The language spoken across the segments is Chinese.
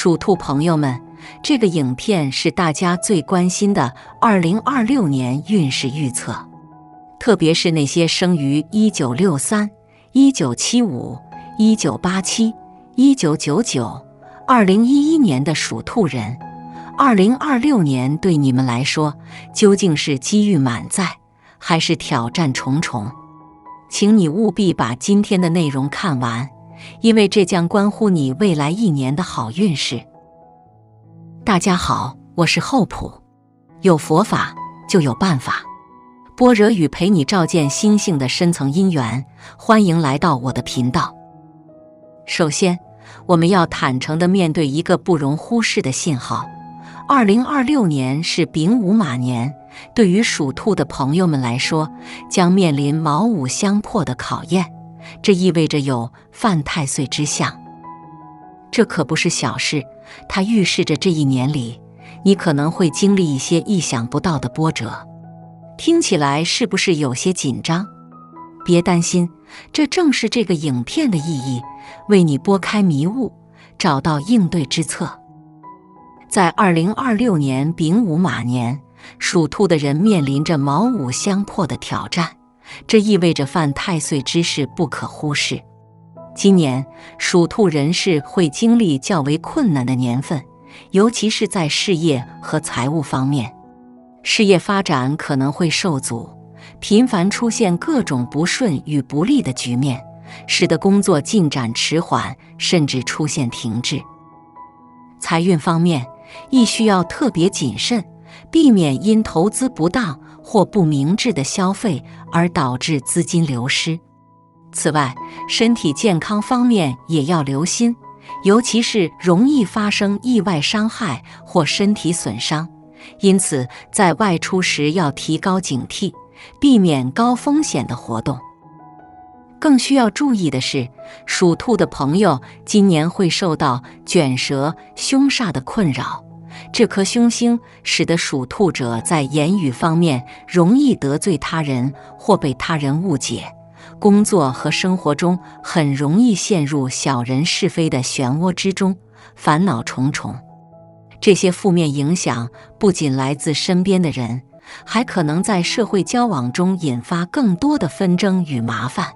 属兔朋友们，这个影片是大家最关心的2026年运势预测，特别是那些生于1963、1975、1987、1999、2011年的属兔人。2026年对你们来说，究竟是机遇满载，还是挑战重重？请你务必把今天的内容看完，因为这将关乎你未来一年的好运势。大家好，我是厚朴，有佛法就有办法，般若语陪你照见心性的深层因缘，欢迎来到我的频道。首先，我们要坦诚地面对一个不容忽视的信号：2026年是丙午马年，对于属兔的朋友们来说，将面临卯午相破的考验，这意味着有犯太岁之象。这可不是小事，它预示着这一年里，你可能会经历一些意想不到的波折。听起来是不是有些紧张？别担心，这正是这个影片的意义，为你拨开迷雾，找到应对之策。在2026年丙午马年，属兔的人面临着卯午相破的挑战，这意味着犯太岁之事不可忽视。今年属兔人士会经历较为困难的年份，尤其是在事业和财务方面，事业发展可能会受阻，频繁出现各种不顺与不利的局面，使得工作进展迟缓，甚至出现停滞。财运方面，亦需要特别谨慎，避免因投资不当或不明智的消费而导致资金流失。此外，身体健康方面也要留心，尤其是容易发生意外伤害或身体损伤，因此在外出时要提高警惕，避免高风险的活动。更需要注意的是，属兔的朋友今年会受到卷舌、凶煞的困扰，这颗凶星使得属兔者在言语方面容易得罪他人或被他人误解，工作和生活中很容易陷入小人是非的漩涡之中，烦恼重重。这些负面影响不仅来自身边的人，还可能在社会交往中引发更多的纷争与麻烦。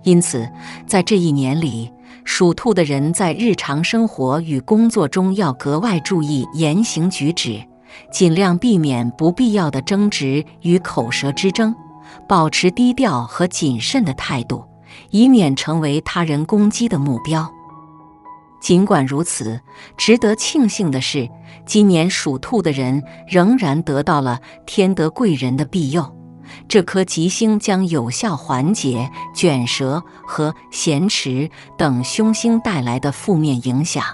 因此，在这一年里，属兔的人在日常生活与工作中要格外注意言行举止，尽量避免不必要的争执与口舌之争，保持低调和谨慎的态度，以免成为他人攻击的目标。尽管如此，值得庆幸的是，今年属兔的人仍然得到了天德贵人的庇佑，这颗吉星将有效缓解卷舌和咸池等凶星带来的负面影响，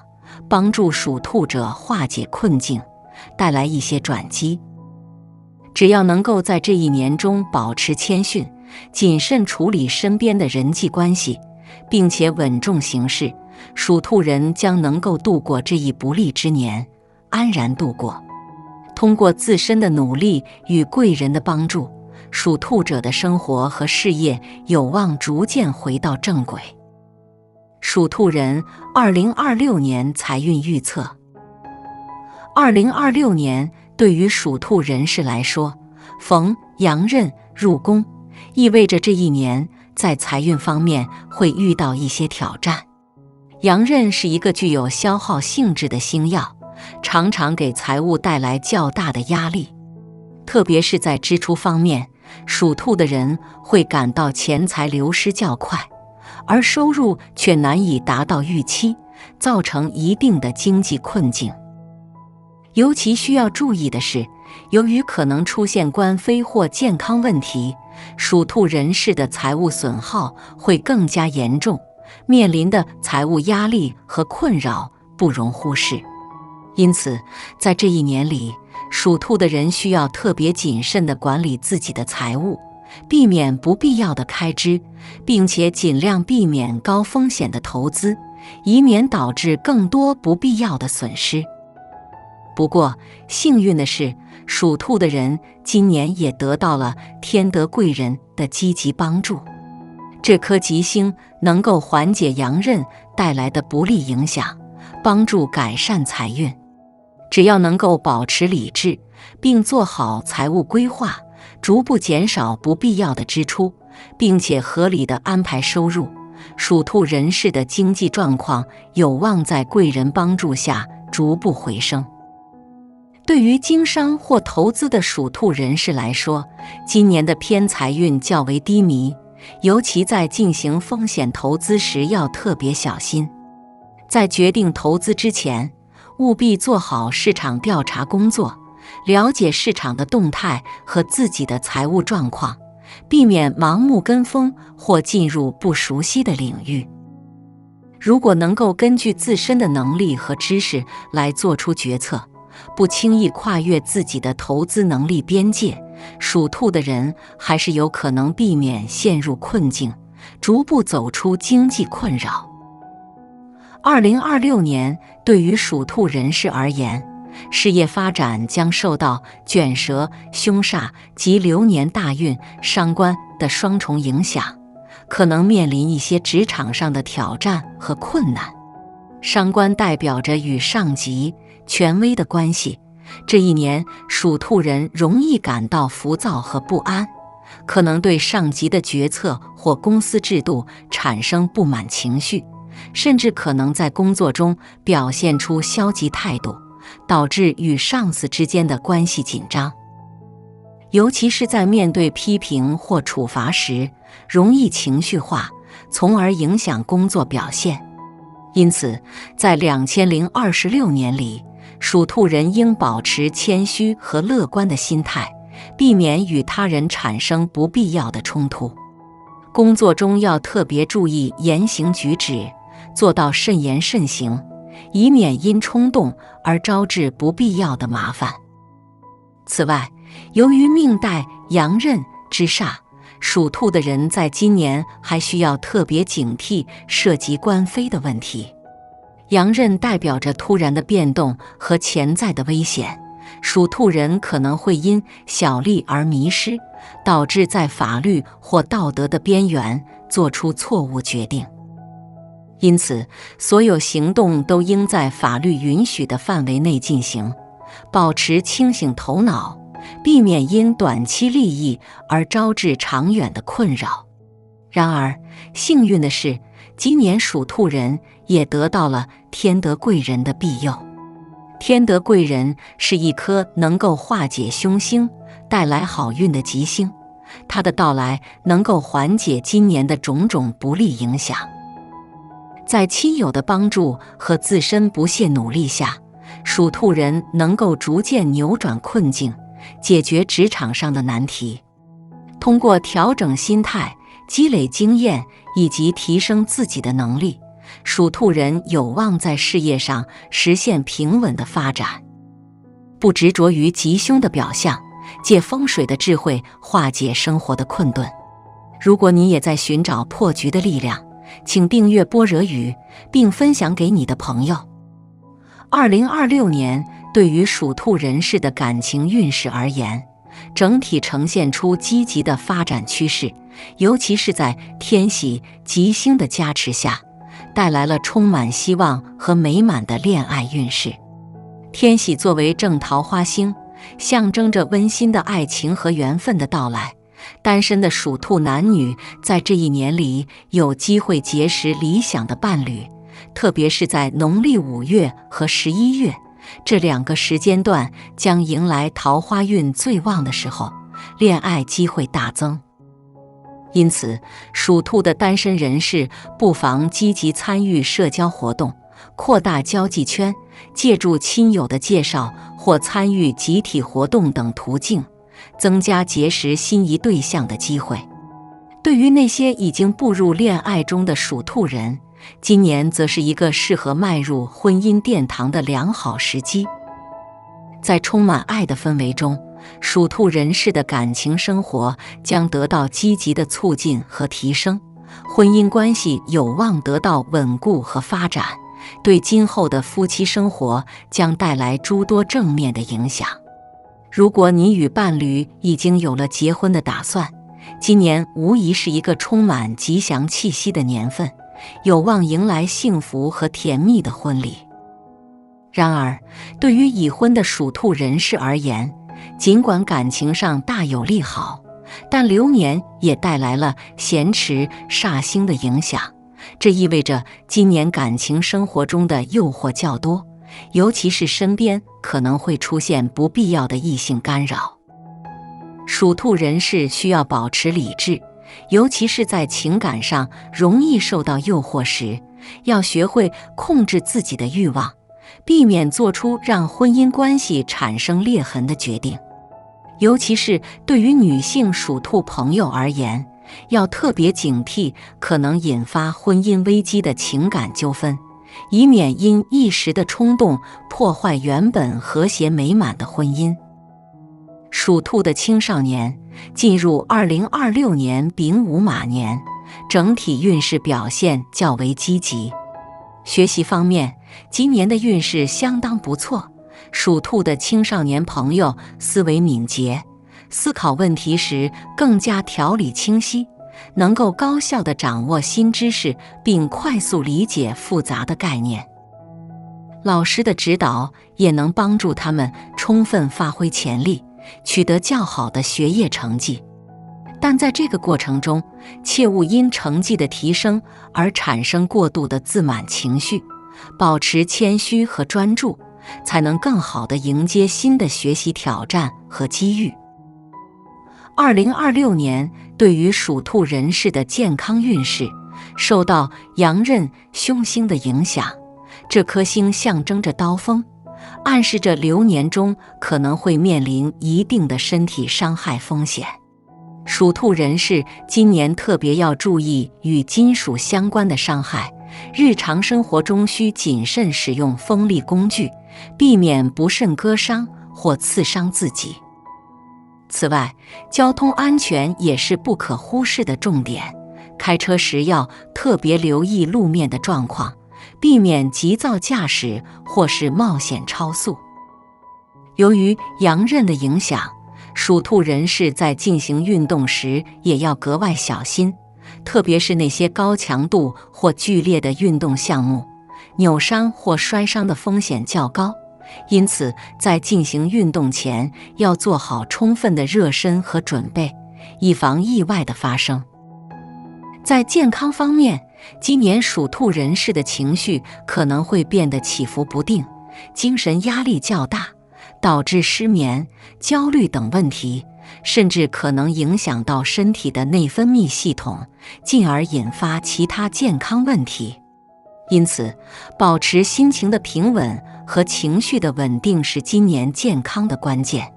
帮助属兔者化解困境，带来一些转机。只要能够在这一年中保持谦逊，谨慎处理身边的人际关系，并且稳重行事，属兔人将能够度过这一不利之年，安然度过。通过自身的努力与贵人的帮助，属兔者的生活和事业有望逐渐回到正轨。属兔人2026年财运预测。2026年对于属兔人士来说，逢阳刃入宫，意味着这一年在财运方面会遇到一些挑战。阳刃是一个具有消耗性质的星曜，常常给财务带来较大的压力，特别是在支出方面，属兔的人会感到钱财流失较快，而收入却难以达到预期，造成一定的经济困境。尤其需要注意的是，由于可能出现官非或健康问题，属兔人士的财务损耗会更加严重，面临的财务压力和困扰不容忽视。因此，在这一年里，属兔的人需要特别谨慎地管理自己的财务，避免不必要的开支，并且尽量避免高风险的投资，以免导致更多不必要的损失。不过，幸运的是，属兔的人今年也得到了天德贵人的积极帮助，这颗吉星能够缓解阳刃带来的不利影响，帮助改善财运。只要能够保持理智，并做好财务规划，逐步减少不必要的支出，并且合理地安排收入，属兔人士的经济状况有望在贵人帮助下逐步回升。对于经商或投资的属兔人士来说，今年的偏财运较为低迷，尤其在进行风险投资时要特别小心。在决定投资之前，务必做好市场调查工作，了解市场的动态和自己的财务状况，避免盲目跟风或进入不熟悉的领域。如果能够根据自身的能力和知识来做出决策，不轻易跨越自己的投资能力边界，属兔的人还是有可能避免陷入困境，逐步走出经济困扰。2026年对于属兔人士而言，事业发展将受到卷舌、凶煞及流年大运、伤官的双重影响，可能面临一些职场上的挑战和困难。伤官代表着与上级、权威的关系，这一年属兔人容易感到浮躁和不安，可能对上级的决策或公司制度产生不满情绪，甚至可能在工作中表现出消极态度，导致与上司之间的关系紧张。尤其是在面对批评或处罚时，容易情绪化，从而影响工作表现。因此，在2026年里，属兔人应保持谦虚和乐观的心态，避免与他人产生不必要的冲突。工作中要特别注意言行举止，做到慎言慎行，以免因冲动而招致不必要的麻烦。此外，由于命带阳刃之煞，属兔的人在今年还需要特别警惕涉及官非的问题。阳刃代表着突然的变动和潜在的危险，属兔人可能会因小利而迷失，导致在法律或道德的边缘做出错误决定。因此，所有行动都应在法律允许的范围内进行，保持清醒头脑，避免因短期利益而招致长远的困扰。然而，幸运的是，今年属兔人也得到了天德贵人的庇佑。天德贵人是一颗能够化解凶星、带来好运的吉星，它的到来能够缓解今年的种种不利影响。在亲友的帮助和自身不懈努力下，属兔人能够逐渐扭转困境，解决职场上的难题。通过调整心态、积累经验以及提升自己的能力，属兔人有望在事业上实现平稳的发展。不执着于吉凶的表象，借风水的智慧化解生活的困顿。如果你也在寻找破局的力量，请订阅般若语，并分享给你的朋友。2026年对于属兔人士的感情运势而言，整体呈现出积极的发展趋势，尤其是在天喜吉星的加持下，带来了充满希望和美满的恋爱运势。天喜作为正桃花星，象征着温馨的爱情和缘分的到来。单身的属兔男女在这一年里有机会结识理想的伴侣，特别是在农历5月和11月这2个时间段，将迎来桃花运最旺的时候，恋爱机会大增。因此，属兔的单身人士不妨积极参与社交活动，扩大交际圈，借助亲友的介绍或参与集体活动等途径，增加结识心仪对象的机会。对于那些已经步入恋爱中的属兔人，今年则是一个适合迈入婚姻殿堂的良好时机。在充满爱的氛围中，属兔人士的感情生活将得到积极的促进和提升，婚姻关系有望得到稳固和发展，对今后的夫妻生活将带来诸多正面的影响。如果你与伴侣已经有了结婚的打算，今年无疑是一个充满吉祥气息的年份，有望迎来幸福和甜蜜的婚礼。然而，对于已婚的属兔人士而言，尽管感情上大有利好，但流年也带来了咸池煞星的影响，这意味着今年感情生活中的诱惑较多，尤其是身边可能会出现不必要的异性干扰。属兔人士需要保持理智，尤其是在情感上容易受到诱惑时，要学会控制自己的欲望，避免做出让婚姻关系产生裂痕的决定。尤其是对于女性属兔朋友而言，要特别警惕可能引发婚姻危机的情感纠纷，以免因一时的冲动破坏原本和谐美满的婚姻。属兔的青少年进入2026年丙午马年，整体运势表现较为积极。学习方面，今年的运势相当不错，属兔的青少年朋友思维敏捷，思考问题时更加条理清晰，能够高效地掌握新知识，并快速理解复杂的概念。老师的指导也能帮助他们充分发挥潜力，取得较好的学业成绩。但在这个过程中，切勿因成绩的提升而产生过度的自满情绪，保持谦虚和专注，才能更好地迎接新的学习挑战和机遇。2026年对于属兔人士的健康运势受到阳刃凶星的影响，这颗星象征着刀锋，暗示着流年中可能会面临一定的身体伤害风险。属兔人士今年特别要注意与金属相关的伤害，日常生活中需谨慎使用锋利工具，避免不慎割伤或刺伤自己。此外，交通安全也是不可忽视的重点，开车时要特别留意路面的状况，避免急躁驾驶或是冒险超速。由于阳刃的影响，属兔人士在进行运动时也要格外小心，特别是那些高强度或剧烈的运动项目，扭伤或摔伤的风险较高。因此，在进行运动前要做好充分的热身和准备，以防意外的发生。在健康方面，今年属兔人士的情绪可能会变得起伏不定，精神压力较大，导致失眠、焦虑等问题，甚至可能影响到身体的内分泌系统，进而引发其他健康问题。因此，保持心情的平稳和情绪的稳定是今年健康的关键。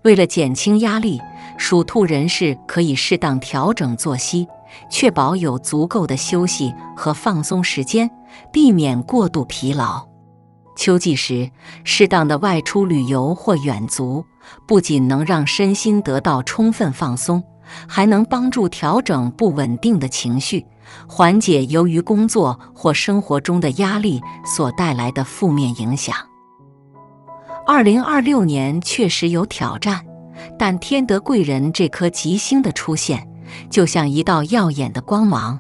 为了减轻压力，属兔人士可以适当调整作息，确保有足够的休息和放松时间，避免过度疲劳。秋季时，适当的外出旅游或远足，不仅能让身心得到充分放松，还能帮助调整不稳定的情绪，缓解由于工作或生活中的压力所带来的负面影响。2026年确实有挑战，但天德贵人这颗吉星的出现，就像一道耀眼的光芒，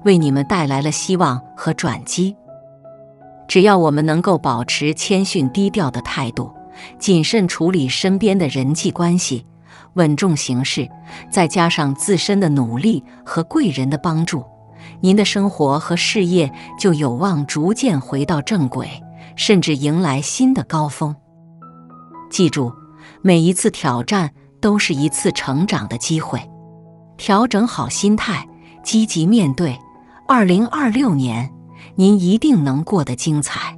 为你们带来了希望和转机。只要我们能够保持谦逊低调的态度，谨慎处理身边的人际关系，稳重行事，再加上自身的努力和贵人的帮助，您的生活和事业就有望逐渐回到正轨，甚至迎来新的高峰。记住，每一次挑战都是一次成长的机会，调整好心态，积极面对，2026年您一定能过得精彩。